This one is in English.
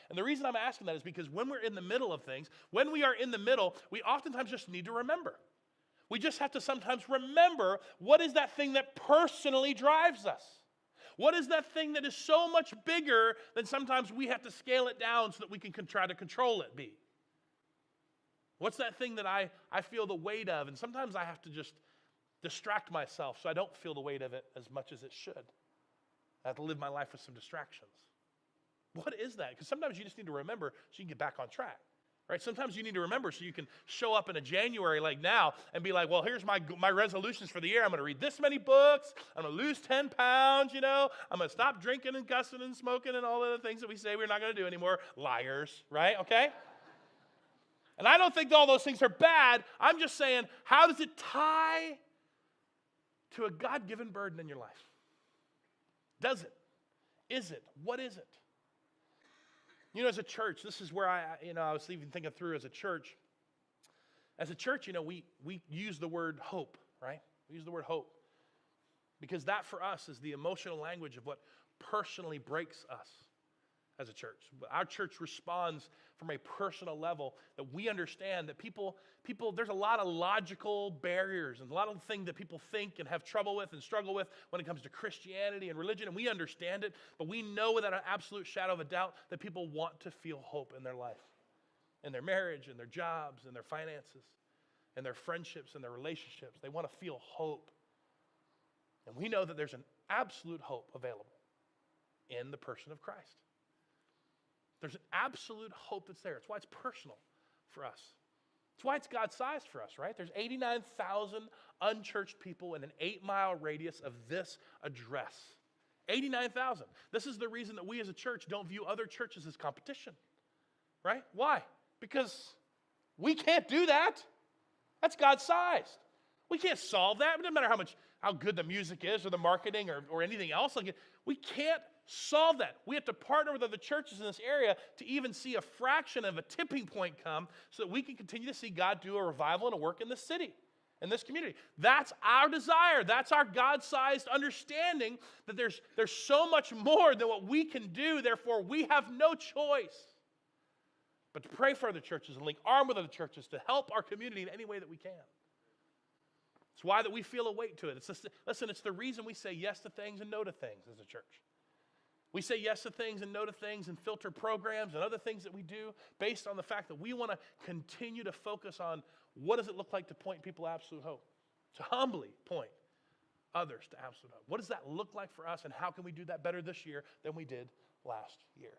And the reason I'm asking that is because when we're in the middle of things, when we are in the middle, we oftentimes just need to remember. We just have to sometimes remember what is that thing that personally drives us. What is that thing that is so much bigger than sometimes we have to scale it down so that we can try to control it be? What's that thing that I feel the weight of? And sometimes I have to just distract myself so I don't feel the weight of it as much as it should. I have to live my life with some distractions. What is that? Because sometimes you just need to remember so you can get back on track. Right? Sometimes you need to remember so you can show up in a January like now and be like, well, here's my resolutions for the year. I'm going to read this many books. I'm going to lose 10 pounds, I'm going to stop drinking and cussing and smoking and all the things that we say we're not going to do anymore. Liars, right? Okay? And I don't think all those things are bad. I'm just saying, how does it tie to a God-given burden in your life? Does it? Is it? What is it? As a church, this is where I was even thinking through as a church. As a church, we use the word hope, right? We use the word hope because that for us is the emotional language of what personally breaks us as a church. Our church responds from a personal level that we understand that people, there's a lot of logical barriers and a lot of things that people think and have trouble with and struggle with when it comes to Christianity and religion, and we understand it, but we know without an absolute shadow of a doubt that people want to feel hope in their life, in their marriage, in their jobs, in their finances, in their friendships, in their relationships. They want to feel hope. And we know that there's an absolute hope available in the person of Christ. There's an absolute hope that's there. It's why it's personal for us. It's why it's God-sized for us, right? There's 89,000 unchurched people in an 8-mile radius of this address. 89,000. This is the reason that we as a church don't view other churches as competition, right? Why? Because we can't do that. That's God-sized. We can't solve that. It doesn't matter how good the music is or the marketing or anything else. We can't solve that. We have to partner with other churches in this area to even see a fraction of a tipping point come so that we can continue to see God do a revival and a work in this city, in this community. That's our desire. That's our God-sized understanding that there's so much more than what we can do. Therefore, we have no choice but to pray for other churches and link arm with other churches to help our community in any way that we can. It's why that we feel a weight to it. It's the reason we say yes to things and no to things as a church. We say yes to things and no to things and filter programs and other things that we do based on the fact that we want to continue to focus on what does it look like to point people to absolute hope, to humbly point others to absolute hope. What does that look like for us, and how can we do that better this year than we did last year?